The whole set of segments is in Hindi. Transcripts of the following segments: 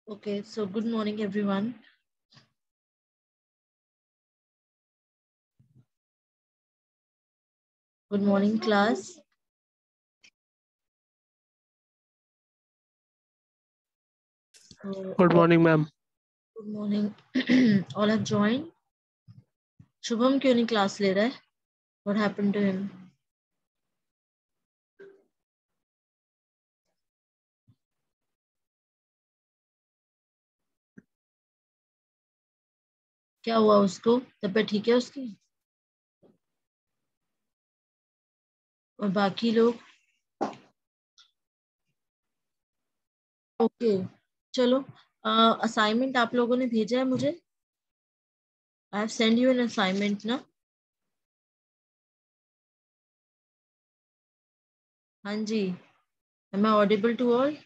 Okay, so good morning, everyone. Good morning, class. Good morning, ma'am. Good morning. All have joined. Shubham क्यों नहीं class ले रहा है? What happened to him? क्या हुआ उसको? तबीयत ठीक है उसकी? और बाकी लोग? ओके, चलो असाइनमेंट आप लोगों ने भेजा है मुझे? I have send you an assignment ना? हाँ जी, am I audible to all?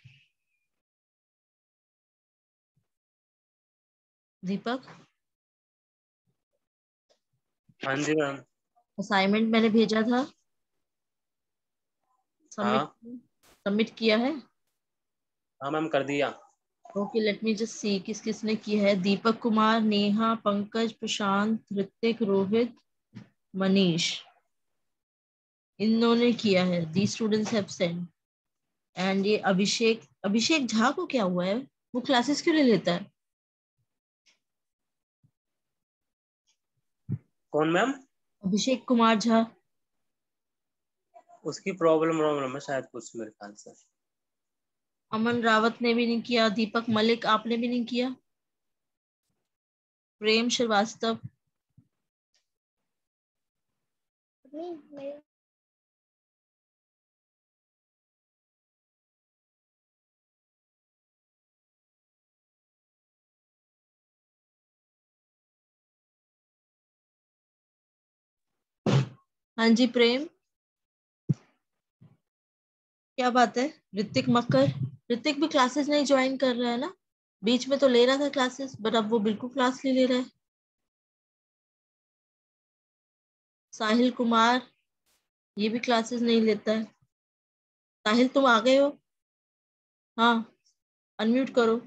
Deepak, हाँ जी मैम। असाइनमेंट मैंने भेजा था, हाँ सबमिट किया है? हाँ मैम, कर दिया। Okay, let me just see किस किसने किया है। दीपक कुमार, नेहा, पंकज, प्रशांत, ऋतिक, रोहित, मनीष, इन्होंने किया है। The students have send. And ये अभिषेक, अभिषेक झा को क्या हुआ है? वो क्लासेस क्यों नहीं लेता है? कौन मैम? अभिषेक कुमार झा। उसकी प्रॉब्लम है शायद कुछ, मेरे ख्याल से। अमन रावत ने भी नहीं किया। दीपक मलिक, आपने भी नहीं किया। प्रेम श्रीवास्तव, हाँ जी प्रेम, क्या बात है? ऋतिक मक्कर, ऋतिक भी क्लासेस नहीं ज्वाइन कर रहा है ना? बीच में तो ले रहा था क्लासेस, बट अब वो बिल्कुल क्लास नहीं ले रहा है। साहिल कुमार, ये भी क्लासेस नहीं लेता है। साहिल तुम आ गए हो? हाँ, अनम्यूट करो।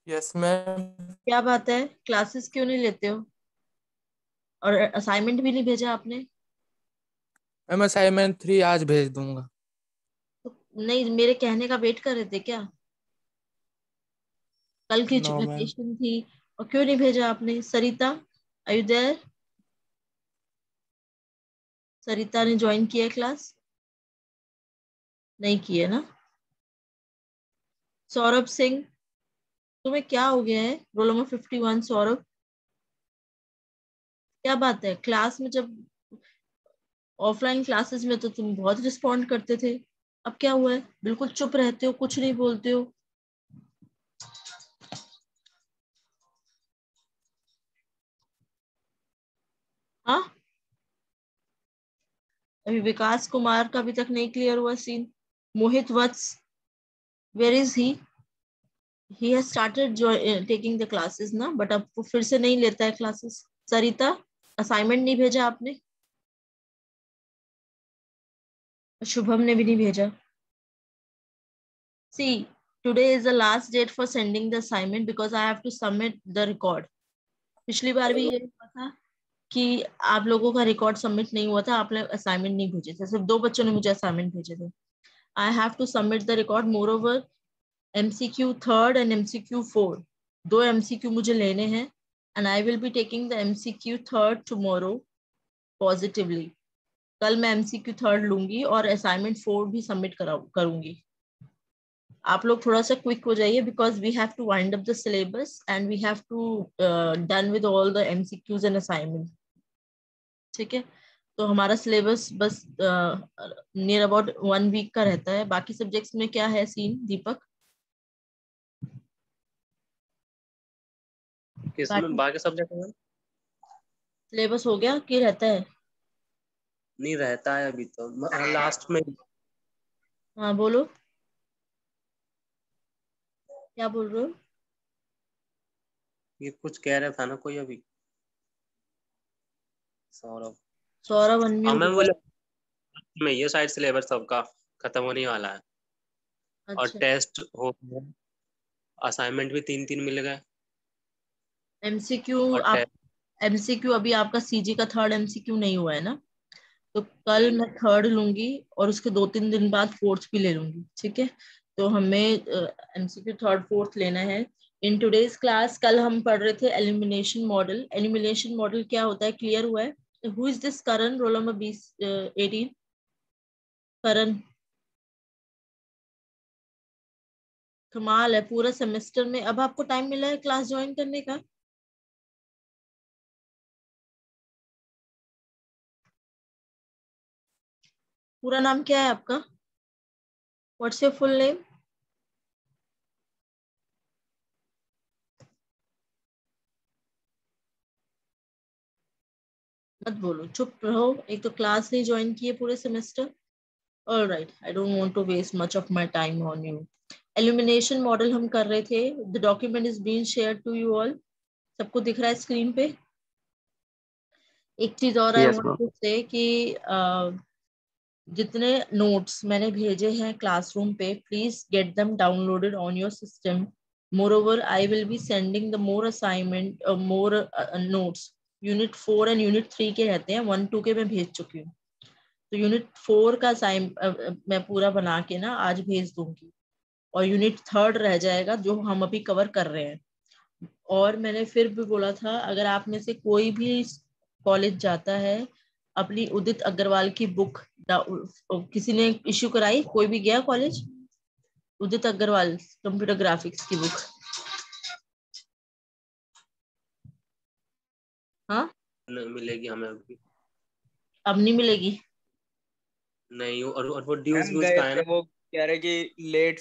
Yes ma'am. क्या बात है, क्लासेस क्यों नहीं लेते हो? और असाइनमेंट भी नहीं भेजा आपने? मैम असाइनमेंट 3 आज भेज दूंगा। तो नहीं, मेरे कहने का वेट कर रहे थे क्या? कल की नो मैम। वेकेशन थी, और क्यों नहीं भेजा आपने? सरिता, आर यू देयर? सरिता ने ज्वाइन किया है क्लास? नहीं की है ना? सौरभ सिंह, तुम्हें क्या हो गया है? रोल नंबर 51 सौरभ, क्या बात है? क्लास में जब ऑफलाइन क्लासेस में तो तुम बहुत रिस्पॉन्ड करते थे, अब क्या हुआ है? बिल्कुल चुप रहते हो, कुछ नहीं बोलते हो। हाँ, अभी विकास कुमार का अभी तक नहीं क्लियर हुआ scene. Mohit Vats, where is he has started taking the classes ना, बट अब वो फिर से नहीं लेता है क्लासेस। सरिता, असाइनमेंट नहीं भेजा आपने? शुभम ने भी नहीं भेजा। See, today is the last date for sending the assignment because I have to submit the record. पिछली बार भी ये हुआ था कि आप लोगों का रिकॉर्ड सबमिट नहीं हुआ था, आपने असाइनमेंट नहीं भेजे थे। सिर्फ 2 बच्चों ने मुझे असाइनमेंट भेजे थे। I have to submit the record. Moreover, MCQ 3 and MCQ 4, 2 MCQ मुझे लेने हैं, and I will be taking the MCQ 3 tomorrow positively. कल मैं MCQ 3 लूंगी और असाइनमेंट 4 भी सबमिट करूंगी। आप लोग थोड़ा सा क्विक हो जाइए because we have to wind up the syllabus and we have to done with all the MCQs and assignment. ठीक है, तो हमारा सिलेबस बस नियर अबाउट 1 वीक का रहता है। बाकी सब्जेक्ट्स में क्या है सीन दीपक? किसमें बाकी बाकी सब्जेक्ट में? सिलेबस हो गया कि रहता है? नहीं रहता है अभी तो, लास्ट में। हाँ बोलो, क्या बोल रहे हो? ये कुछ कह रहा था ना कोई अभी, सौरभ। सौरभ हाँ अनम्यूट मैम, हुआ। बोले में ये साइड सिलेबस सबका खत्म होने वाला है, और अच्छा, टेस्ट हो गए, असाइनमेंट भी 3-3 मिल गए, एमसीक्यू और आप, टेस्ट। एमसीक्यू अभी आपका सीजी का थर्ड एमसीक्यू नहीं हुआ है ना? तो कल नहीं। मैं थर्ड लूंगी और उसके 2-3 दिन बाद फोर्थ भी ले लूंगी, ठीक है? तो हमें एमसीक्यू थर्ड फोर्थ लेना है। इन टुडेज क्लास कल हम पढ़ रहे थे एलिमिनेशन मॉडल। एलिमिनेशन मॉडल क्या होता है, क्लियर हुआ है? Who is this Karan, roll number 18? करण, कमाल है, पूरा सेमेस्टर में अब आपको टाइम मिला है क्लास ज्वाइन करने का। पूरा नाम क्या है आपका? What's your full name? मत बोलो, चुप रहो, एक तो क्लास नहीं ज्वाइन की है पूरे semester. Alright, I don't want to waste much of my time on you. Elimination model हम कर रहे थे। The document is being shared to you all. सबको दिख रहा है स्क्रीन पे? एक चीज और I yes want ma'am. To say कि जितने नोट्स मैंने भेजे हैं क्लासरूम पे, please get them downloaded on your system. More I will be sending the more assignment, more notes. Unit 4 and unit 3 के रहते हैं, 1-2 के मैं भेज चुकी हूँ। तो यूनिट 4 का असाइन मैं पूरा बना के ना आज भेज दूंगी, और यूनिट 3 रह जाएगा जो हम अभी कवर कर रहे हैं। और मैंने फिर भी बोला था, अगर आप में से कोई भी कॉलेज जाता है, अपनी उदित अग्रवाल की बुक किसी ने इश्यू कराई? कोई भी गया कॉलेज? उदित अग्रवाल कंप्यूटर ग्राफिक्स की बुक? हाँ, मिलेगी हमें अभी। अब नहीं मिलेगी। नहीं, और वो ड्यूज मैम व्यूज गए का है थे, ना। वो कह रहे कि लेट।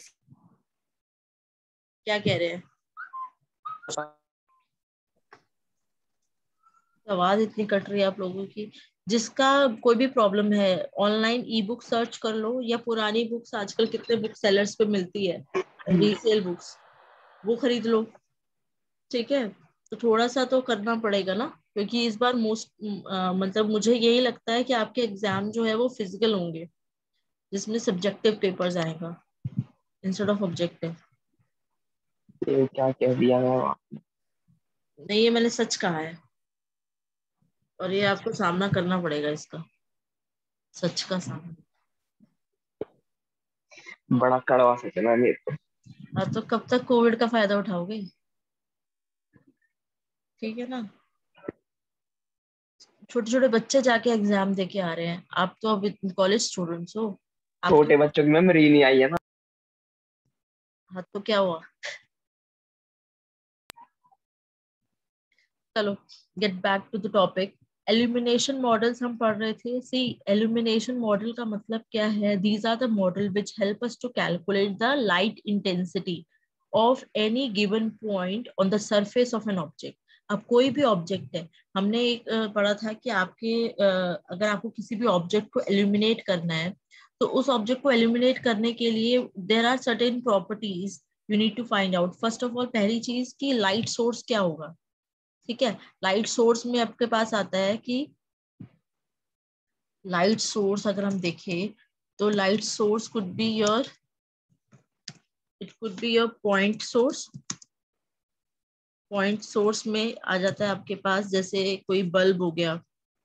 क्या कह रहे हैं? आवाज इतनी कट रही है आप लोगों की। जिसका कोई भी प्रॉब्लम है, ऑनलाइन ई बुक सर्च कर लो, या पुरानी बुक्स आजकल कितने बुक सेलर्स पे मिलती है, रीसेल बुक्स, वो खरीद लो, ठीक है? तो थोड़ा सा तो करना पड़ेगा ना, क्योंकि इस बार मोस्ट मतलब मुझे यही लगता है कि आपके एग्जाम जो है वो फिजिकल होंगे, जिसमें सब्जेक्टिव पेपर्स आएगा इंस्टेड ऑफ ऑब्जेक्टिव। ये क्या कह दिया मैम? नहीं, ये मैंने सच कहा है, और ये आपको सामना करना पड़ेगा इसका, सच का सामना। बड़ा कड़वा सा चला मेरे को। और तो कब तक कोविड का फायदा उठाओगे? ठीक है ना? छोटे छोटे बच्चे जाके एग्जाम दे के आ रहे हैं, आप तो अभी कॉलेज स्टूडेंट्स हो। आपके छोटे बच्चों की मैम री नहीं आई है ना। हाथ तो क्या हुआ? चलो, get back to the topic. Illumination models हम पढ़ रहे थे। सी, एल्यूमिनेशन मॉडल का मतलब क्या है? These are the model which help us to calculate the light intensity of any given point on the surface of an object. अब कोई भी ऑब्जेक्ट है, हमने एक पढ़ा था कि आपके अगर आपको किसी भी ऑब्जेक्ट को एल्यूमिनेट करना है, तो उस ऑब्जेक्ट को एल्यूमिनेट करने के लिए there are certain properties you need to find out. First of all, पहली चीज की लाइट सोर्स क्या होगा, ठीक है? लाइट सोर्स में आपके पास आता है कि लाइट सोर्स अगर हम देखें, तो light source could be your, it could be your point source. Point source में आ जाता है आपके पास जैसे कोई बल्ब हो गया,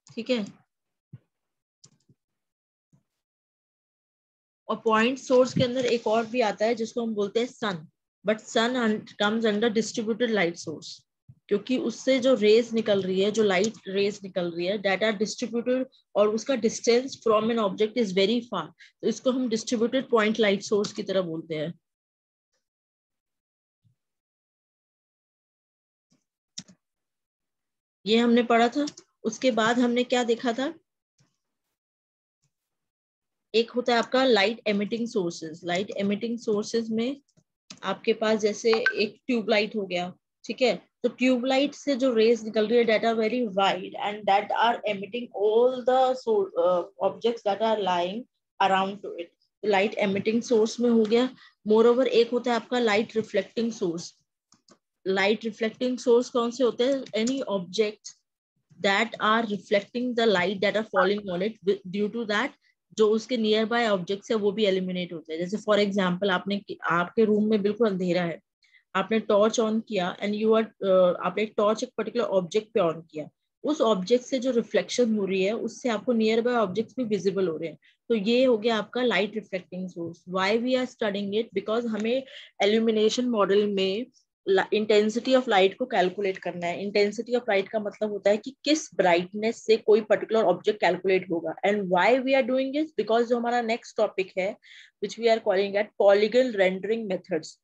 ठीक है? और पॉइंट सोर्स के अंदर एक और भी आता है जिसको हम बोलते हैं sun. But sun comes under distributed light source, क्योंकि उससे जो रेज निकल रही है, जो लाइट रेज निकल रही है, डेट आर डिस्ट्रीब्यूटेड, और उसका distance from an object is very far, तो इसको हम डिस्ट्रीब्यूटेड पॉइंट लाइट सोर्स की तरह बोलते हैं। ये हमने पढ़ा था। उसके बाद हमने क्या देखा था? एक होता है आपका light emitting sources. Light emitting sources में आपके पास जैसे एक ट्यूबलाइट हो गया, ठीक है? तो ट्यूबलाइट से जो रेज निकल रही है that are very wide and that are emitting all the objects that are lying around to it. Light emitting source में हो गया. मोर ओवर एक होता है आपका light reflecting source. Light reflecting source कौन से होते हैं? Any objects that are reflecting the light that are falling on it. Due to that जो उसके नियर बाय ऑब्जेक्ट्स है वो भी एलिमिनेट होते हैं. जैसे फॉर एग्जांपल आपके रूम में बिल्कुल अंधेरा है, आपने टॉर्च ऑन किया एंड आपने एक टॉर्च एक पर्टिकुलर ऑब्जेक्ट पे ऑन किया, उस ऑब्जेक्ट से जो रिफ्लेक्शन हो रही है उससे आपको नियर बाय ऑब्जेक्ट्स भी विजिबल हो रहे हैं. तो ये हो गया आपका light reflecting source. Why we are studying it? Because हमें एल्यूमिनेशन मॉडल में इंटेंसिटी ऑफ लाइट को कैलकुलेट करना है. इंटेंसिटी ऑफ लाइट का मतलब होता है कि किस ब्राइटनेस से कोई पर्टिकुलर ऑब्जेक्ट कैलकुलेट होगा. And why we are doing it? Because जो हमारा नेक्स्ट टॉपिक है which we are calling at polygon rendering methods.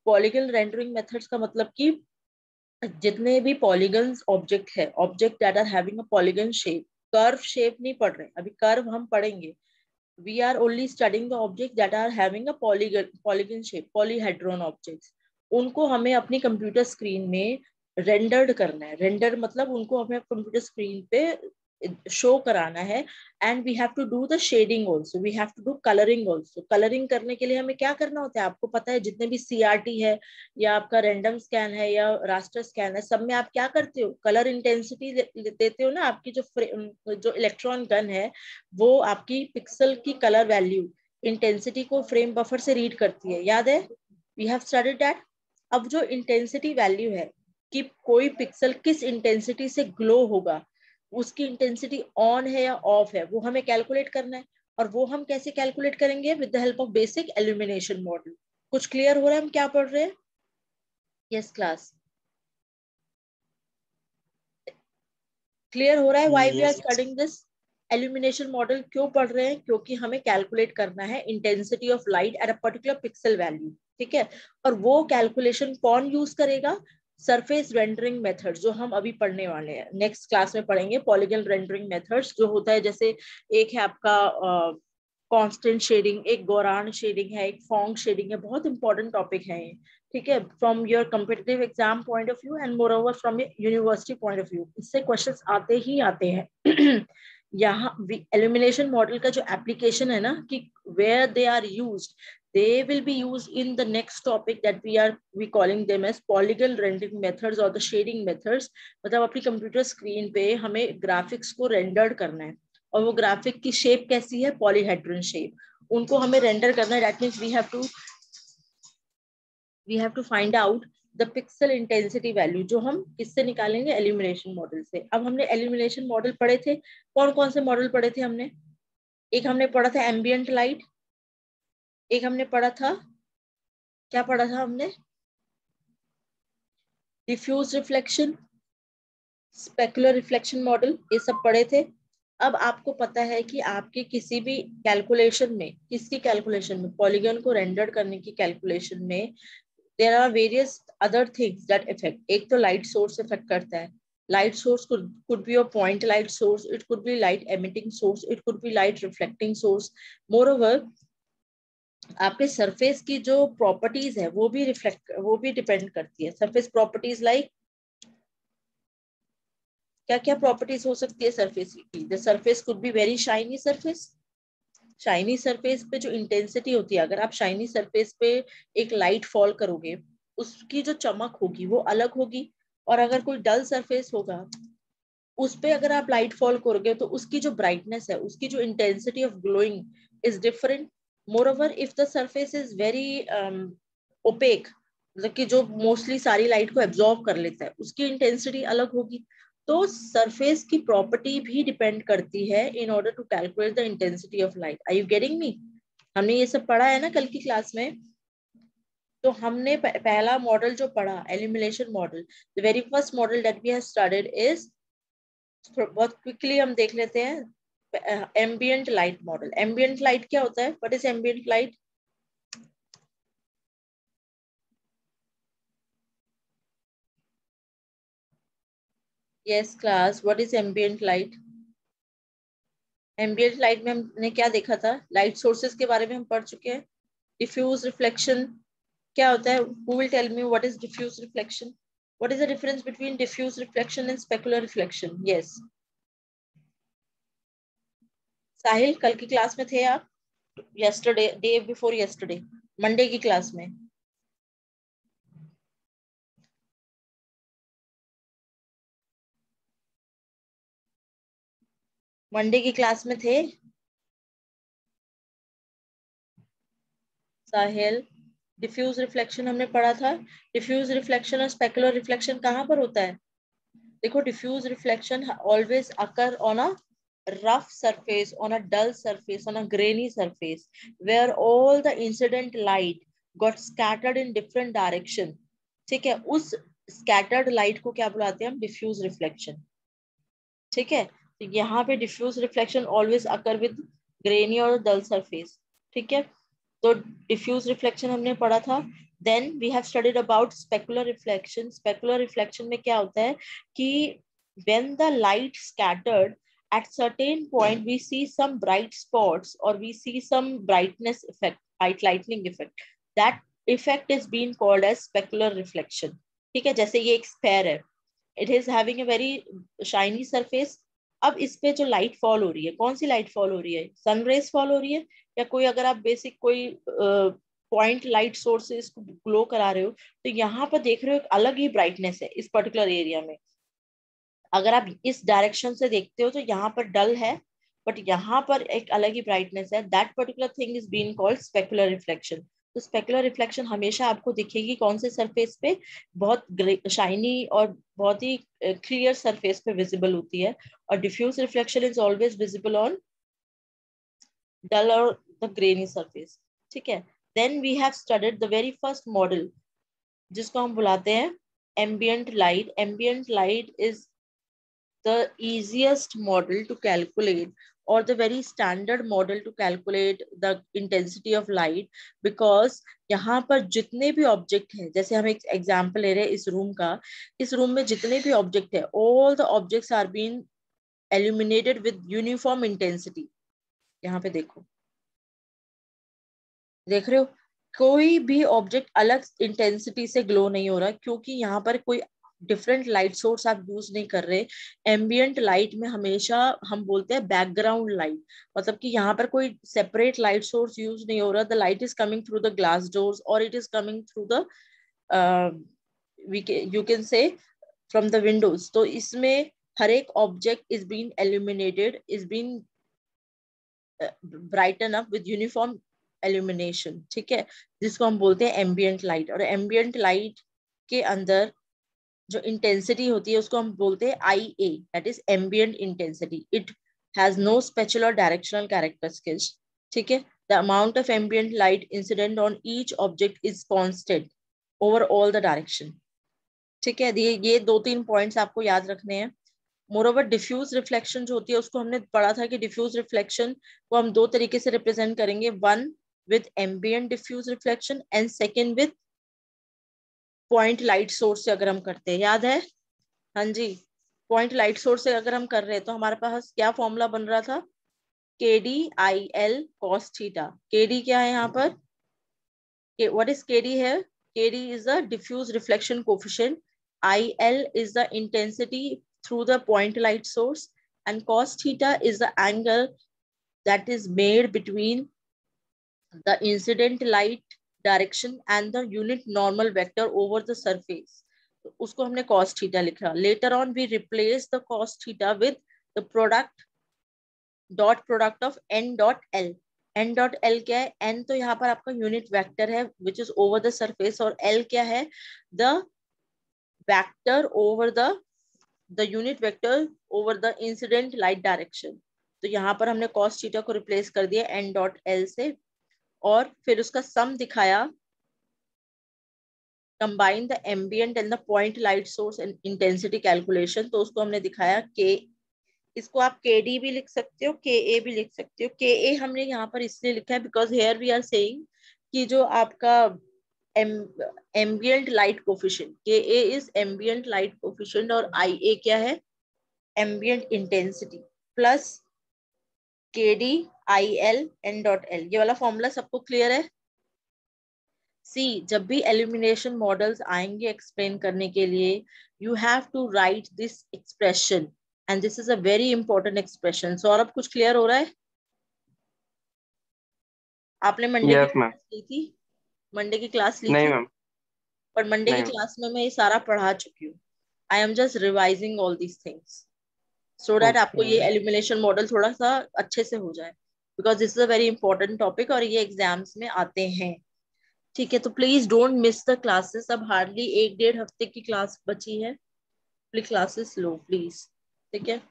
Polygon rendering methods का मतलब कि जितने भी पॉलीगन्स ऑब्जेक्ट है, object that are having a polygon shape, curve shape नहीं पढ़ रहे, अभी कर्व हम पढ़ेंगे. We are only studying the object that are having a polygon shape, polyhedron objects. उनको हमें अपनी कंप्यूटर स्क्रीन में रेंडर्ड करना है. रेंडर मतलब उनको हमें कंप्यूटर स्क्रीन पे शो कराना है. And we have to do the shading also, we have to do colouring also. Colouring करने के लिए हमें क्या करना होता है आपको पता है? जितने भी CRT है या आपका रैंडम स्कैन है या रास्टर स्कैन है, सब में आप क्या करते हो? कलर इंटेंसिटी देते हो ना. आपकी जो इलेक्ट्रॉन गन है वो आपकी पिक्सल की कलर वैल्यू इंटेंसिटी को फ्रेम बफर से रीड करती है. याद है? We have studied that. अब जो इंटेंसिटी वैल्यू है कि कोई पिक्सल किस इंटेंसिटी से ग्लो होगा, उसकी इंटेंसिटी ऑन है या ऑफ है, वो हमें कैलकुलेट करना है. और वो हम कैसे कैलकुलेट करेंगे? With the help of basic illumination model. कुछ क्लियर हो रहा है हम क्या पढ़ रहे हैं? यस क्लास, क्लियर हो रहा है? Why we are studying this? Illumination model क्यों पढ़ रहे हैं? क्योंकि हमें कैलकुलेट करना है intensity of light at a particular pixel value. ठीक है? और वो कैलकुलेशन कौन यूज करेगा? सरफेस रेंडरिंग मेथड्स, जो हम अभी पढ़ने वाले हैं, नेक्स्ट क्लास में पढ़ेंगे. पॉलीगन रेंडरिंग मेथड्स जो होता है, जैसे एक है आपका कांस्टेंट शेडिंग, एक गोरान शेडिंग है, एक फॉन्ग शेडिंग है. बहुत इंपॉर्टेंट टॉपिक है ये. ठीक है? From your competitive exam point of view and more over from university point of view, इससे क्वेश्चंस आते ही आते हैं. यहाँ इल्यूमिनेशन मॉडल का जो एप्लीकेशन है ना, कि where they are used, they will be used in the next topic that we calling them as polygon rendering methods or the shading methods. मतलब अपनी कंप्यूटर स्क्रीन पे हमें ग्राफिक्स को रेंडर्ड करना है, और वो ग्राफिक की शेप कैसी है? Polyhedron shape. उनको हमें रेंडर करना है. That means we have to find out the pixel intensity value, जो हम किससे निकालेंगे? इल्यूमिनेशन मॉडल से. अब हमने इल्यूमिनेशन मॉडल पढ़े थे. कौन कौन से मॉडल पढ़े थे हमने? एक हमने पढ़ा था एम्बिएंट लाइट, एक हमने पढ़ा था, क्या पढ़ा था हमने? Diffuse reflection, specular reflection model, ये सब पढ़े थे. अब आपको पता है कि आपके किसी भी कैलकुलेशन में, किसकी कैलकुलेशन में? पॉलीगन को रेंडर करने की कैलकुलेशन में there are various other things that affect. एक तो लाइट सोर्स इफेक्ट करता है. Light source could be a point light source, it could be light emitting source, it could be light reflecting source. Moreover, आपके सरफेस की जो प्रॉपर्टीज है वो भी डिपेंड करती है. सरफेस प्रॉपर्टीज लाइक क्या क्या प्रॉपर्टीज हो सकती है सरफेस की? The surface could be very shiny surface. Shiny surface पे जो इंटेंसिटी होती है, अगर आप शाइनी सरफेस पे एक लाइट फॉल करोगे, उसकी जो चमक होगी वो अलग होगी. और अगर कोई डल सरफेस होगा, उस पे अगर आप लाइट फॉल करोगे तो उसकी जो ब्राइटनेस है, उसकी जो intensity of glowing is different. Moreover, if the surface is very opaque, मतलब कि जो मोस्टली सारी लाइट को एब्जॉर्ब कर लेता है, उसकी इंटेंसिटी अलग होगी. तो सरफेस की प्रॉपर्टी भी डिपेंड करती है in order to calculate the intensity of light. Are you getting me? हमने ये सब पढ़ा है ना कल की क्लास में. तो हमने पहला मॉडल जो पढ़ा, illumination model, the very first model that we have studied is, बहुत क्विकली हम देख लेते हैं, ambient light model. Ambient light क्या होता है? What is ambient light? Yes class, what is ambient light? Ambient light में हमने क्या देखा था? लाइट सोर्सेस के बारे में हम पढ़ चुके हैं. डिफ्यूज रिफ्लेक्शन क्या होता है? Who will tell me what is diffuse reflection? What is the difference between diffuse reflection and specular reflection? Yes. साहिल, कल की क्लास में थे आप? Yesterday, day before yesterday, Monday की क्लास में. मंडे की क्लास में थे साहिल? डिफ्यूज रिफ्लेक्शन हमने पढ़ा था. डिफ्यूज रिफ्लेक्शन और स्पेकुलर रिफ्लेक्शन कहाँ पर होता है? देखो, diffuse reflection always occur on a rough surface, on a dull surface, on a grainy surface, where all the incident light got scattered in different direction. ठीक है, उस scattered light को क्या बुलाते हैं हम? diffuse reflection. ठीक है, तो यहाँ पे diffuse reflection always occur with grainy और dull surface. ठीक है, तो diffuse reflection हमने पढ़ा था. Then we have studied about specular reflection. Specular reflection में क्या होता है कि when the light scattered at certain point we see some bright spots or we see some brightness effect, lightning effect. That effect is being called as specular reflection. ठीक है, जैसे ये एक स्फेयर है, it is having a very shiny surface. अब इस पे जो लाइट फॉल हो रही है, कौन सी लाइट फॉल हो रही है? सन रेज फॉल हो रही है, या कोई अगर आप बेसिक कोई पॉइंट लाइट सोर्स से इसको ग्लो करा रहे हो, तो यहाँ पर देख रहे हो एक अलग ही ब्राइटनेस है इस पर्टिकुलर एरिया में. अगर आप इस डायरेक्शन से देखते हो तो यहाँ पर डल है, बट यहाँ पर एक अलग ही ब्राइटनेस है. That particular thing is being called specular reflection. तो स्पेकुलर रिफ्लेक्शन हमेशा आपको दिखेगी कौन से सरफेस पे? बहुत शाइनी और बहुत ही क्लियर सरफेस पे विजिबल होती है. और diffuse reflection is always visible on dull और द ग्रेनी सरफेस. ठीक है, then we have studied the very first model जिसको हम बुलाते हैं ambient light. Ambient light is the easiest model to calculate or the very standard model to calculate the intensity of light, because यहाँ पर जितने भी ऑब्जेक्ट हैं, जैसे हम एक एग्जांपल ले रहे हैं इस रूम का, इस रूम में जितने भी ऑब्जेक्ट है, all the objects are being illuminated with uniform intensity. यहाँ पे देखो, देख रहे हो, कोई भी ऑब्जेक्ट अलग इंटेंसिटी से ग्लो नहीं हो रहा, क्योंकि यहाँ पर कोई डिफरेंट लाइट सोर्स आप यूज नहीं कर रहे. एम्बिएंट लाइट में हमेशा हम बोलते हैं बैकग्राउंड लाइट, मतलब कि यहाँ पर कोई सेपरेट लाइट सोर्स यूज नहीं हो रहा. The light is coming through the glass doors और it is coming through the you can say from the windows. तो इसमें हर एक object is being illuminated, is being brighten up with uniform illumination. ठीक है, जिसको हम बोलते हैं एम्बिएंट लाइट. और एम्बिएंट लाइट के अंदर जो इंटेंसिटी होती है उसको हम बोलते हैं IA, that is ambient intensity. It has no special और डायरेक्शनल कैरेक्टरिस्टिक्स. ठीक है, the amount of ambient light incident on each object is constant over all the direction. ठीक है, ये 2-3 पॉइंट्स आपको याद रखने हैं. मोरओवर डिफ्यूज रिफ्लेक्शन जो होती है उसको हमने पढ़ा था कि डिफ्यूज रिफ्लेक्शन को हम 2 तरीके से रिप्रेजेंट करेंगे. One with ambient diffuse reflection and second with point light source से अगर हम करते हैं, याद है? हाँ जी, पॉइंट लाइट सोर्स से अगर हम कर रहे हैं तो हमारे पास क्या फॉर्मूला बन रहा था? KD/IL cos theta. KD क्या है यहाँ पर? What is KD here? KD is the diffuse reflection coefficient. IL is the intensity through the point light source, and cos theta is the angle that is made between the incident light direction and the unit normal vector over the surface. तो उसको हमने cos theta लिखा. Later on we replace the cos theta with the dot product of n dot L. n dot L क्या है? n तो यहाँ पर आपका यूनिट वेक्टर है which is over the surface, और L क्या है? the vector over the unit vector over the incident light direction. तो यहाँ पर हमने cos theta को रिप्लेस कर दिया n dot L से, और फिर उसका सम दिखाया, combine the ambient and the point light source and intensity calculation. तो उसको हमने दिखाया के, इसको आप KD भी लिख सकते हो, KA भी लिख सकते हो. KA हमने यहाँ पर इसलिए लिखा है because here we are saying कि जो आपका ambient light coefficient, KA is ambient light coefficient, और IA क्या है? Ambient intensity plus KD IL n dot L. ये वाला फॉर्मूला सबको क्लियर है? सी जब भी एलिमिनेशन मॉडल्स आएंगे एक्सप्लेन करने के लिए, you have to write this expression and this is a very important expression. Saurabh कुछ क्लियर हो रहा है? आपने मंडे की यस मैम. क्लास ली थी? मंडे की क्लास ली नहीं थी? मैम. पर मंडे की नहीं मैम. क्लास में मैं ये सारा पढ़ा चुकी हूँ. I am just revising all these things so that okay आपको ये मैम. एलिमिनेशन मॉडल थोड़ा सा अच्छे से हो जाए, because this is a very important topic और ये एग्जाम्स में आते हैं. ठीक है, तो please don't miss the classes. अब हार्डली 1-1.5 हफ्ते की क्लास बची है. Please classes low please. ठीक है,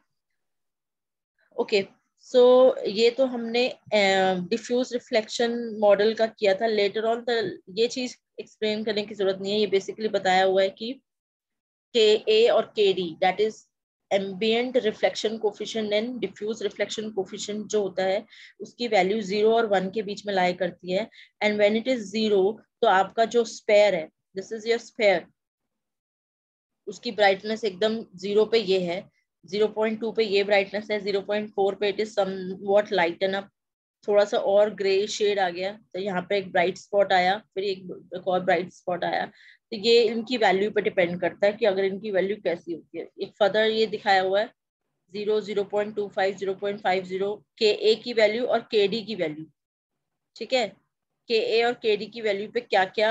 ओके. सो ये तो हमने डिफ्यूज रिफ्लेक्शन मॉडल का किया था. लेटर ऑन ये चीज एक्सप्लेन करने की जरूरत नहीं है, ये बेसिकली बताया हुआ है कि Ka और Kd that is ambient reflection coefficient and diffuse reflection coefficient जो होता है उसकी वैल्यू 0 और 1 के बीच में लाई करती है. एंड व्हेन इट इज 0 तो आपका जो स्पेयर है, दिस इज योर स्पेयर, उसकी ब्राइटनेस एकदम 0 पे ये है, 0.2 पे ये ब्राइटनेस है, 0.4 पे it is somewhat lighten up, थोड़ा सा और ग्रे शेड आ गया तो यहाँ पे एक ब्राइट स्पॉट आया, फिर एक और ब्राइट स्पॉट आया. तो ये इनकी वैल्यू पे डिपेंड करता है कि अगर इनकी वैल्यू कैसी होती है. एक फर्दर ये दिखाया हुआ है 0, 0.25, 0.50 के ए की वैल्यू और के डी की वैल्यू. ठीक है, के ए और के डी की वैल्यू पे क्या क्या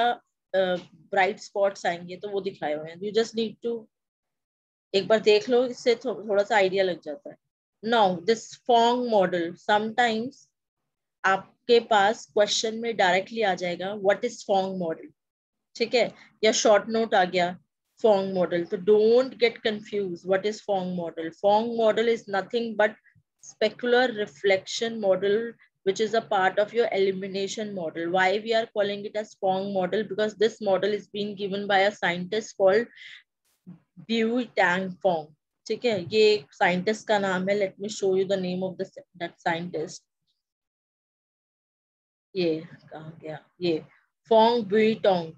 ब्राइट स्पॉट्स आएंगे तो वो दिखाए हुए हैं. यू जस्ट नीड टू एक बार देख लो, इससे थोड़ा सा आइडिया लग जाता है. नाउ दिस फॉन्ग मॉडल, समटाइम्स आपके पास क्वेश्चन में डायरेक्टली आ जाएगा व्हाट इज फॉन्ग मॉडल. ठीक है, या शॉर्ट नोट आ गया फॉन्ग मॉडल. तो don't get confuse. What is Phong model? Phong model is nothing but specular reflection model which is a part of your elimination model. Why we are calling it as Phong model? Because this model is being given by a scientist called Bui Tang Fong. ठीक है, ये एक साइंटिस्ट का नाम है. Let me show you the name of that scientist. ये कहाँ गया? ये फोंग बुई टोंग,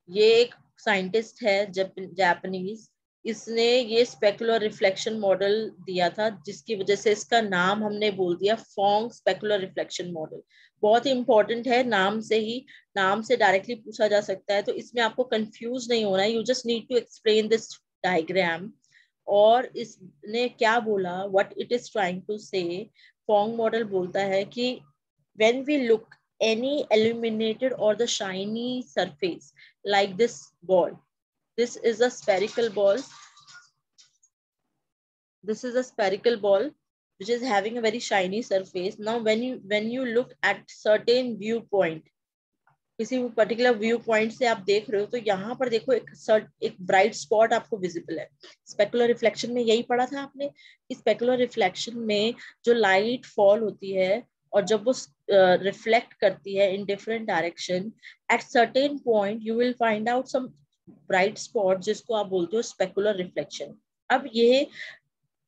ये एक साइंटिस्ट है जापानीज. इसने ये स्पेकुलर रिफ्लेक्शन मॉडल दिया था जिसकी वजह से इसका नाम हमने बोल दिया फोंग स्पेकुलर रिफ्लेक्शन मॉडल. बहुत ही इंपॉर्टेंट है, नाम से ही, नाम से डायरेक्टली पूछा जा सकता है. तो इसमें आपको कंफ्यूज नहीं होना है. You just need to explain this diagram. और इसने क्या बोला, what it is trying to say. Phong model बोलता है कि when we look any illuminated or the shiny surface like this ball, this is a spherical ball, this is a spherical ball which is having a very shiny surface. Now when you look at certain viewpoint, किसी पर्टिकुलर व्यू पॉइंट से आप देख रहे हो तो यहाँ पर देखो एक ब्राइट स्पॉट आपको विजिबल है. स्पेकुलर रिफ्लेक्शन में यही पढ़ा था आपने. स्पेकुलर रिफ्लेक्शन में जो लाइट फॉल होती है और जब वो रिफ्लेक्ट करती है in different direction, at certain point you will find out some bright spot जिसको आप बोलते हो स्पेकुलर रिफ्लेक्शन. अब ये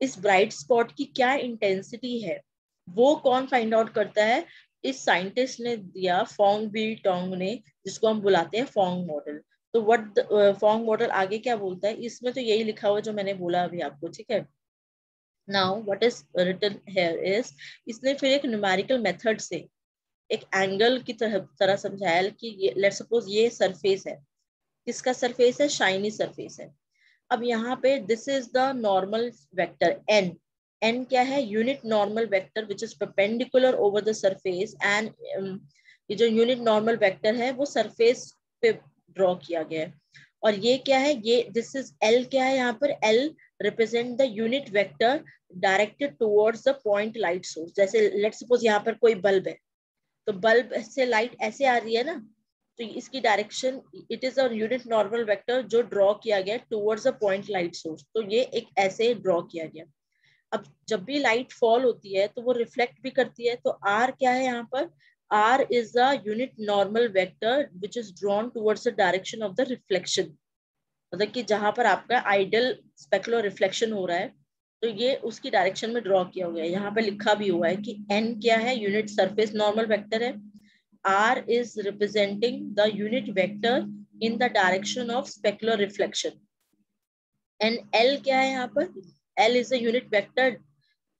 इस ब्राइट स्पॉट की क्या इंटेंसिटी है वो कौन फाइंड आउट करता है? इस साइंटिस्ट ने दिया, फोंग बी टोंग ने, जिसको हम बुलाते हैं फोंग मॉडल. तो व्हाट फोंग मॉडल आगे क्या बोलता है इसमें तो यही लिखा हुआ जो मैंने बोला अभी आपको. ठीक है, now what is written here is, इसने फिर एक न्यूमेरिकल मेथड से एक एंगल की तरह समझाया कि लेट्स सपोज ये सरफेस है. किसका सरफेस है? शाइनी सरफेस है. अब यहाँ पे this is the normal vector N. N क्या है? Unit normal vector which is perpendicular over the surface. And ये जो यूनिट नॉर्मल वेक्टर है वो सरफेस पे ड्रॉ किया गया है. और ये क्या है? ये दिस इज एल. क्या है यहाँ पर? L represent the unit vector directed towards the point light source. जैसे लेट्स सपोज यहाँ पर कोई बल्ब है तो बल्ब से लाइट ऐसे आ रही है ना, तो इसकी direction, it is a unit normal vector जो ड्रॉ किया गया towards a point light source. तो ये एक ऐसे ड्रॉ किया गया. अब जब भी लाइट फॉल होती है तो वो रिफ्लेक्ट भी करती है. तो आर क्या है यहाँ पर? R is a unit normal vector which is drawn towards the direction of the reflection. मतलब कि जहां पर आपका आइडल स्पेकुलर रिफ्लेक्शन हो रहा है तो ये उसकी डायरेक्शन में ड्रॉ किया हुआ है. यहाँ पे लिखा भी हुआ है कि एन क्या है? यूनिट सरफेस नॉर्मल वेक्टर है. R is representing the unit vector in the direction of specular reflection. And L क्या है यहाँ पर? L is a unit vector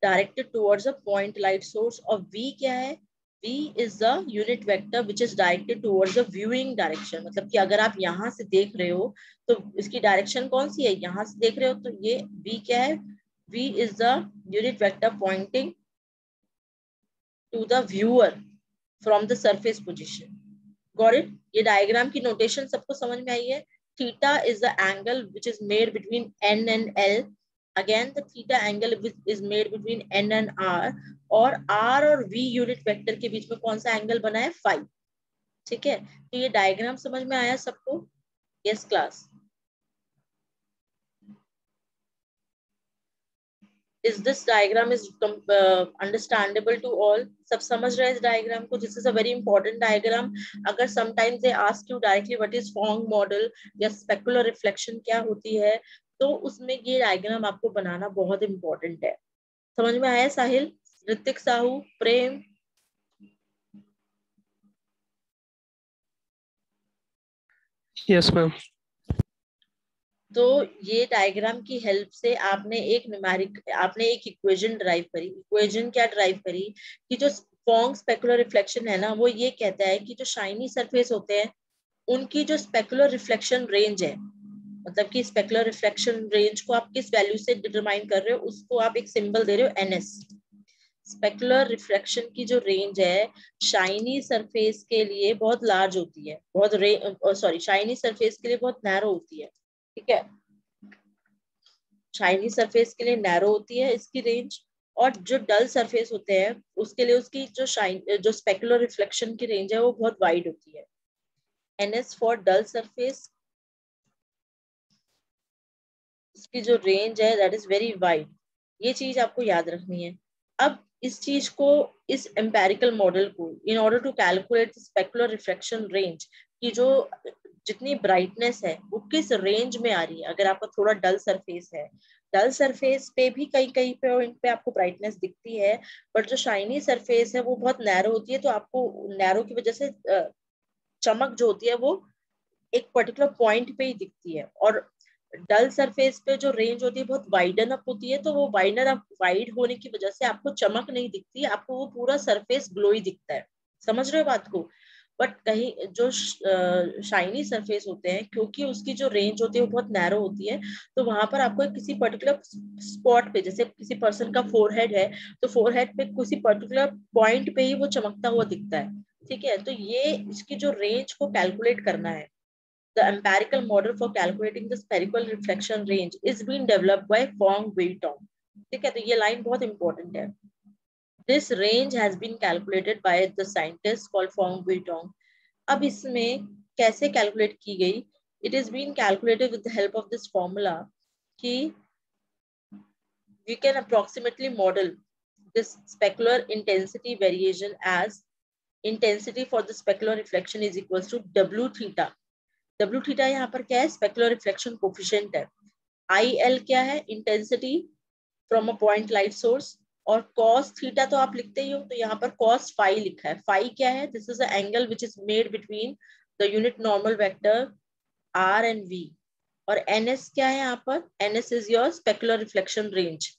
directed towards a point light source. और V क्या है? V is the unit vector which is directed towards the viewing direction. मतलब कि अगर आप यहाँ से देख रहे हो तो इसकी डायरेक्शन कौन सी है, यहाँ से देख रहे हो तो ये V क्या है, V is the unit vector pointing to the viewer from the surface position. Got it? ये डायग्राम की नोटेशन सबको समझ में आई है. Theta is the angle which is made between N and L. Again, the theta angle is made between N and R. और R और V यूनिट वेक्टर के बीच में कौन सा एंगल बना है, फाई. ठीक है, तो ये डायग्राम समझ में आया सबको? Yes class. Is this diagram is understandable to all? सब समझ रहे हैं इस डायग्राम को? This is a very important diagram. अगर sometimes they ask you directly what is Phong model या specular reflection क्या होती है, तो उसमें ये डायग्राम आपको बनाना बहुत इंपॉर्टेंट है. समझ में आया साहिल, ऋतिक, साहू, प्रेम? Yes ma'am. तो ये डायग्राम की हेल्प से आपने एक इक्वेशन ड्राइव करी. इक्वेशन क्या ड्राइव करी कि जो Phong स्पेकुलर रिफ्लेक्शन है ना, वो ये कहता है कि जो शाइनी सरफेस होते हैं उनकी जो स्पेकुलर रिफ्लेक्शन रेंज है, मतलब कि स्पेकुलर रिफ्लेक्शन रेंज को आप किस वैल्यू से डिटरमाइन कर रहे हो, उसको आप एक सिंबल दे रहे हो NS. स्पेकुलर रिफ्लेक्शन की जो रेंज है शाइनी सरफेस के लिए बहुत लार्ज होती है, शाइनी सरफेस के लिए बहुत नैरो होती है. ठीक है, शाइनी सरफेस के लिए नैरो होती है इसकी रेंज, और जो डल सरफेस होते हैं उसके लिए उसकी जो स्पेकुलर रिफ्लेक्शन की रेंज है वो बहुत वाइड होती है. NS फॉर डल सरफेस, उसकी जो रेंज है दैट इज वेरी वाइड. ये चीज आपको याद रखनी है. अब इस चीज को, इस एम्पेरिकल मॉडल को, in order to calculate specular reflection range की जो जितनी ब्राइटनेस है वो किस रेंज में आ रही है. अगर आपका थोड़ा डल सरफेस है, डल सरफेस पे भी कहीं कहीं पे आपको ब्राइटनेस दिखती है, बट जो शाइनी सरफेस है वो बहुत नैरो होती है, तो आपको नैरो की वजह से चमक जो होती है वो एक पर्टिकुलर पॉइंट पे ही दिखती है. और डल सरफेस पे जो रेंज होती है बहुत वाइडन अप होती है, तो वो वाइड होने की वजह से आपको चमक नहीं दिखती है, आपको वो पूरा सरफेस ग्लोई दिखता है. समझ रहे हो बात को? बट कहीं जो शाइनी सरफेस होते हैं, क्योंकि उसकी जो रेंज होती है वो बहुत नैरो होती है, तो वहां पर आपको किसी पर्टिकुलर स्पॉट पे, जैसे किसी पर्सन का फोरहेड है तो फोरहेड पे किसी पर्टिकुलर पॉइंट पे ही वो चमकता हुआ दिखता है. ठीक है, तो ये इसकी जो रेंज को कैलकुलेट करना है. The empirical model for calculating the spherical reflection range is being developed by Phong Weitong. ठीक है, तो ये लाइन बहुत इंपॉर्टेंट है. This range has been calculated by the scientist called Phong Weitong. अब इसमें कैसे कैलकुलेट की गई? It is being calculated with the help of this formula कि we can approximately model this specular intensity variation as intensity for the specular reflection is equals to W theta. W theta यहाँ पर क्या है? स्पेकुलर रिफ्लेक्शन कोफिशिएंट है. IL क्या है? Intensity from a point light source. और cos थीटा तो आप लिखते ही हो, तो यहाँ पर cos फाई लिखा है. फाई क्या है? This is the angle which is made between the unit normal vector R and V. और NS क्या है यहाँ पर? NS is your specular reflection range.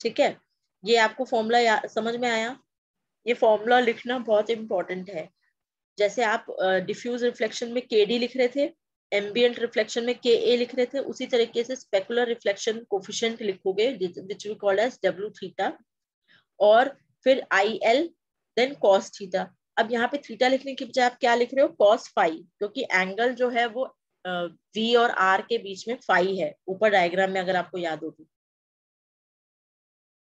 ठीक है, ये आपको फॉर्मूला समझ में आया? ये फॉर्मूला लिखना बहुत इंपॉर्टेंट है. जैसे आप डिफ्यूज रिफ्लेक्शन में KD लिख रहे थे, एम्बिएंट रिफ्लेक्शन में KA लिख रहे थे, उसी तरीके से स्पेकुलर रिफ्लेक्शन कोफिशिएंट लिखोगे which we call as W theta, और फिर IL देन cos थीटा. अब यहाँ पे थीटा लिखने की बजाय आप क्या लिख रहे हो? cos फाई, क्योंकि एंगल जो है वो V और R के बीच में फाई है. ऊपर डायग्राम में अगर आपको याद हो तो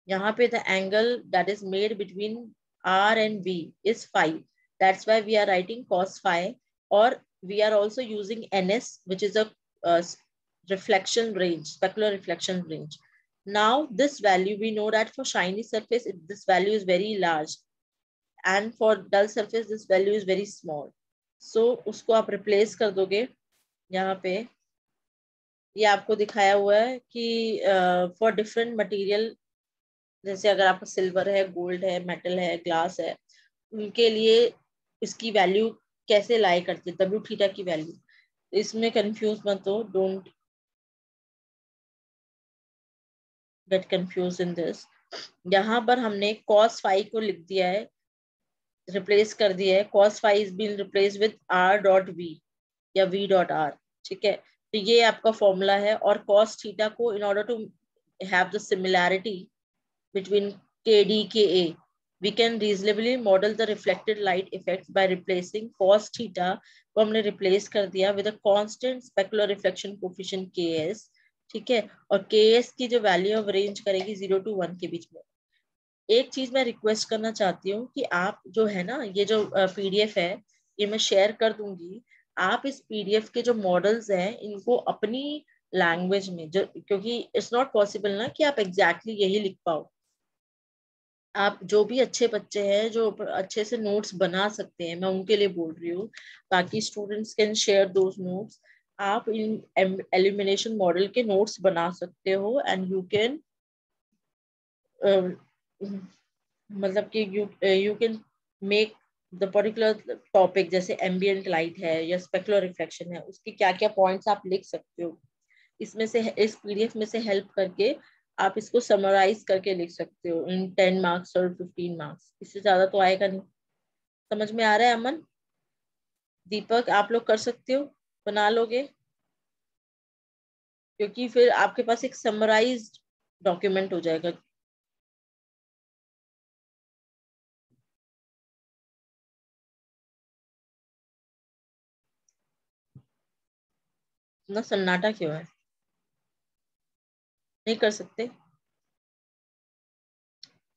यहाँ पे the angle that is made between R and V is phi. That's why we are writing cos phi, or we are also using NS, which is a reflection range, specular reflection range. Now this value, we know that for shiny surface this value is very large, and for dull surface this value is very small. So उसको आप replace कर दोगे. यहाँ पे ये आपको दिखाया हुआ है कि for different material, जैसे अगर आपका सिल्वर है, गोल्ड है, मेटल है, ग्लास है, उनके लिए इसकी वैल्यू कैसे लाई करते हैं, W थीटा की वैल्यू. इसमें कंफ्यूज मत हो, don't get confuse in this. यहाँ पर हमने cos फाई को लिख दिया है रिप्लेस कर दिया है, cos phi is been replaced with r dot v या v dot r, ठीक है। तो ये आपका फॉर्मूला है, और cos थीटा को in order to have the similarity between kd ka, we can reasonably model the reflected light effects by replacing cos theta को हमने रिप्लेस कर दिया with a constant specular reflection coefficient ks, ठीक है। और ks की जो वैल्यू ऑफ रेंज करेगी 0 to 1 के बीच में। एक चीज मैं रिक्वेस्ट करना चाहती हूँ कि आप जो है ना, ये जो पीडीएफ है ये मैं शेयर कर दूंगी, आप इस पीडीएफ के जो मॉडल्स हैं इनको अपनी लैंग्वेज में, जो क्योंकि इट्स नॉट पॉसिबल ना कि आप एग्जैक्टली यही लिख पाओ। आप जो भी अच्छे बच्चे हैं जो अच्छे से नोट्स बना सकते हैं, मैं उनके लिए बोल रही हूँ, बाकी students can share those notes. आप इन एलिमिनेशन मॉडल के नोट्स बना सकते हो एंड यू कैन मतलब कि you can make the particular topic, जैसे एम्बिएंट लाइट है या स्पेकुलर रिफ्लेक्शन है, उसके क्या क्या पॉइंट्स आप लिख सकते हो। इसमें से, इस पीडीएफ में से हेल्प करके आप इसको समराइज करके लिख सकते हो इन 10 मार्क्स और 15 मार्क्स, इससे ज्यादा तो आएगा नहीं। समझ में आ रहा है अमन, दीपक, आप लोग कर सकते हो, बना लोगे? क्योंकि फिर आपके पास एक समराइज्ड डॉक्यूमेंट हो जाएगा। ना सन्नाटा क्यों है, नहीं कर सकते?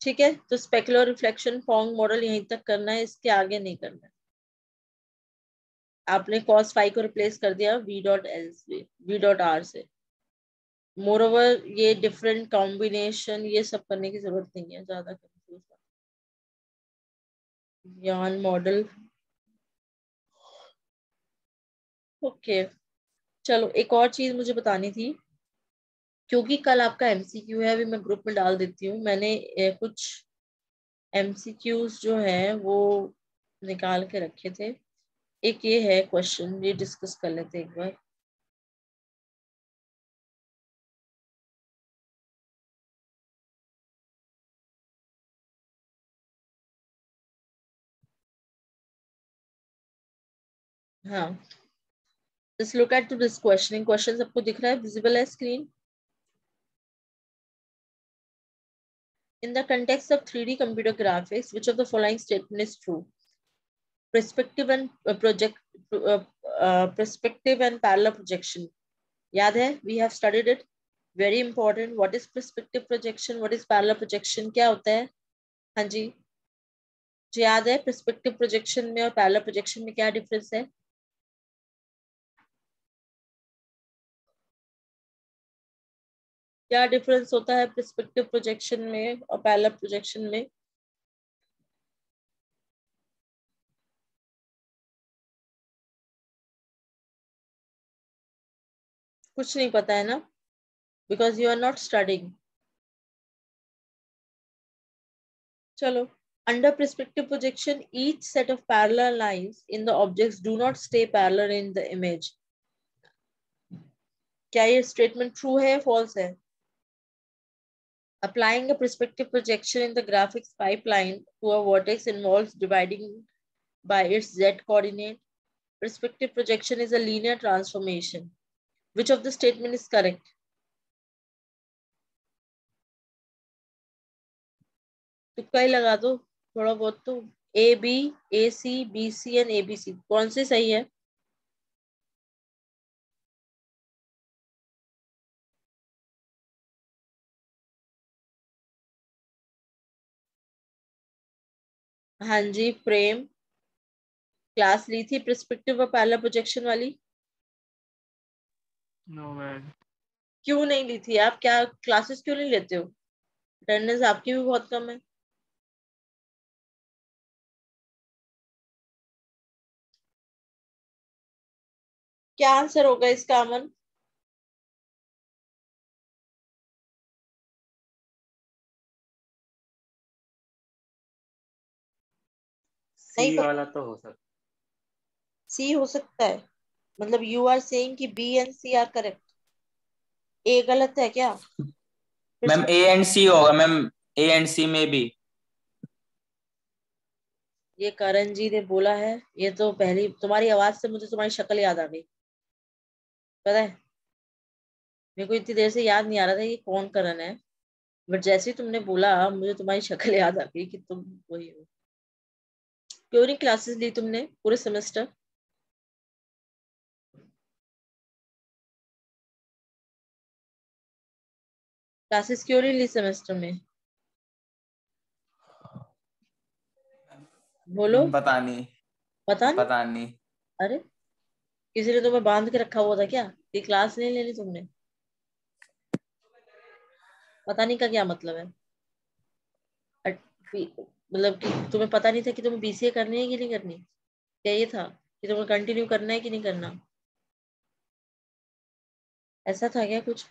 ठीक है, तो स्पेकुलर रिफ्लेक्शन फॉर्म मॉडल यहीं तक करना है, इसके आगे नहीं करना है। आपने cos phi को रिप्लेस कर दिया v डॉट एल से, v डॉट आर से। मोर ओवर ये डिफरेंट कॉम्बिनेशन ये सब करने की जरूरत नहीं है ज्यादा। यान मॉडल, ओके। चलो एक और चीज मुझे बतानी थी, क्योंकि कल आपका एमसीक्यू है, अभी मैं ग्रुप में डाल देती हूँ। मैंने कुछ एमसीक्यूज जो है वो निकाल के रखे थे। एक ये है क्वेश्चन, ये डिस्कस कर लेते एक बार। हाँ, just look at this question. Question सबको दिख रहा है, विजिबल है screen? In the context of 3D computer graphics, which of the following statement is true? Perspective and perspective and parallel projection. याद है? We have studied it. Very important. What is perspective projection? What is parallel projection? क्या होता है? हाँ जी, जो याद है perspective projection में और parallel projection में क्या डिफरेंस है? क्या डिफरेंस होता है perspective projection में और parallel projection में? कुछ नहीं पता है ना, because you are not studying. चलो, under perspective projection, each set of parallel lines in the objects do not stay parallel in the image. क्या ये statement true है या false है? Applying a perspective projection in the graphics pipeline to a vertex involves dividing by its z coordinate. Perspective projection is a linear transformation. Which of the statement is correct? तुक्का ही लगा दो थोड़ा बहुत तो। A B, A C, B C and A B C, कौन से सही है? हाँ जी प्रेम, क्लास ली थी पर्सपेक्टिव और पैरेलल प्रोजेक्शन वाली? No, man. क्यों नहीं ली थी आप? क्या क्लासेस क्यों नहीं लेते हो? अटेंडेंस आपकी भी बहुत कम है। क्या आंसर होगा इसका अमन? सी वाला तो हो सकता, सी हो सकता है, मतलब यू आर सेइंग कि B and C are correct, A गलत है क्या? मैम ए एंड सी होगा मैम, ए एंड सी में भी। ये करण जी ने बोला है, ये तो पहली तुम्हारी आवाज से मुझे तुम्हारी शक्ल याद आ गई, पता है मेरे को इतनी देर से याद नहीं आ रहा था कि कौन करण है, बट जैसे ही तुमने बोला मुझे तुम्हारी शक्ल याद आ गई कि तुम वही हो। क्यों नहीं क्लासेस ली तुमने पूरे सेमेस्टर? क्लासेस क्यों नहीं ली सेमेस्टर में? बोलो। पता नहीं। पता नहीं? पता नहीं। अरे किसी ने तुम्हें बांध के रखा हुआ था क्या कि क्लास नहीं लेनी तुमने? पता नहीं का क्या मतलब है? मतलब कि तुम्हें पता नहीं था कि तुम्हें बीसीए करनी है कि नहीं करनी? क्या ये था कि तुम्हें कंटिन्यू करना है कि नहीं करना? ऐसा था क्या कुछ?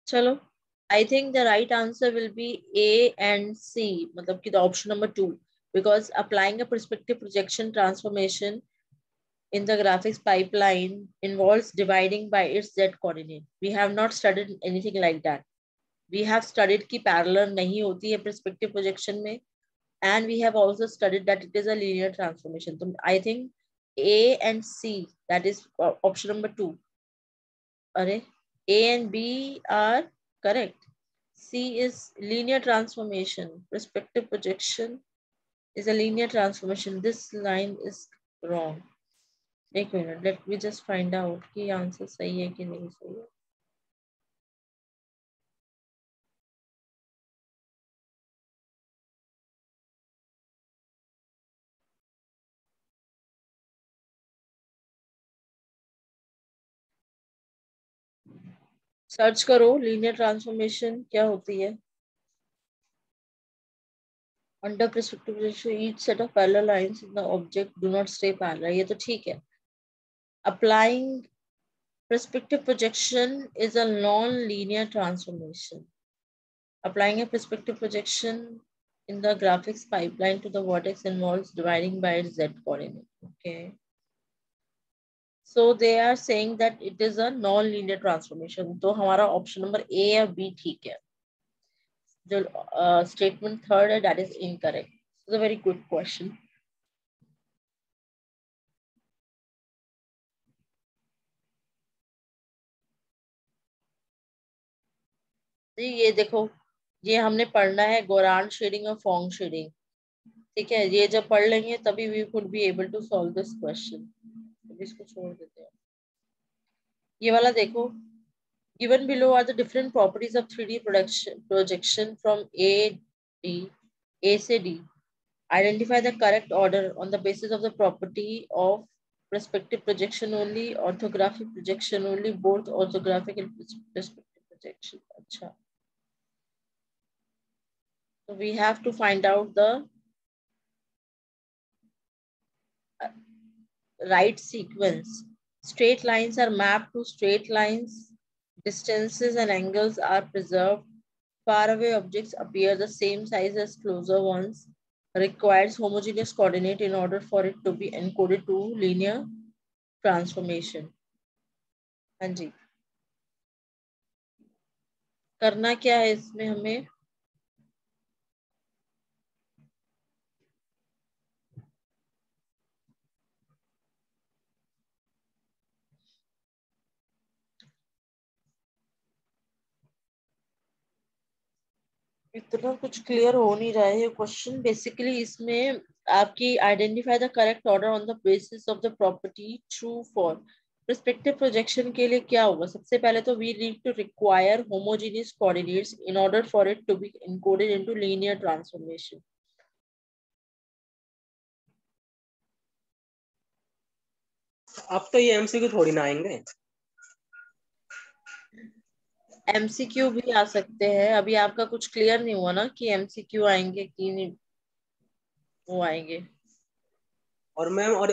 चलो, I think the right answer will be A and C, मतलब कि the option number 2, because applying a perspective projection transformation in the graphics pipeline involves dividing by its z coordinate. We have not studied anything like that. We have studied कि parallel नहीं होती है perspective projection में, and we have also studied that it is a linear transformation. So I think A and C, that is option number 2. Arre, A and B are correct. C is linear transformation. Perspective projection is a linear transformation. This line is wrong. एक minute, let me just find out कि आंसर सही है कि नहीं सही है. सर्च करो लीनियर ट्रांसफॉर्मेशन क्या होती है. Under perspective projection, each set of parallel lines in the object do not stay parallel. ये तो ठीक है. Applying perspective projection is a non-linear transformation. Applying a perspective projection in the graphics pipeline to the vertex involves dividing by its z coordinate. Okay. So they are saying that it is a non-linear transformation. तो हमारा option number A या B ठीक है. जो statement third है, that is incorrect. It's a very good question. ये देखो, ये हमने पढ़ना है गोरान शेडिंग और फोंग शेडिंग, ठीक है. ये जब पढ़ लेंगे तभी we could be able to solve this question. इसको छोड़ देते हैं. ये वाला देखो, given below are the different properties of 3D projection from A से D. Identify the correct order on the basis of the property of perspective projection only, orthographic projection only, both orthographic and perspective projection. अच्छा, so we have to find out the right sequence. Straight lines are mapped to straight lines. Distances and angles are preserved. Far away objects appear the same size as closer ones. Requires homogeneous coordinate in order for it to be encoded to linear transformation. हाँ जी, करना क्या है इसमें हमें? इतना कुछ क्लियर हो नहीं रहा है ये क्वेश्चन. बेसिकली इसमें आपकी identify the correct order on the basis of the property true for perspective projection के लिए क्या होगा? सबसे पहले तो we need to require homogeneous coordinates in order for it to be encoded into linear transformation. अब तो ये एमसीक्यू थोड़ी ना आएंगे. एमसीक्यू भी आ सकते हैं. अभी आपका कुछ क्लियर नहीं हुआ ना कि एमसीक्यू आएंगे कि नहीं वो आएंगे. और मैम और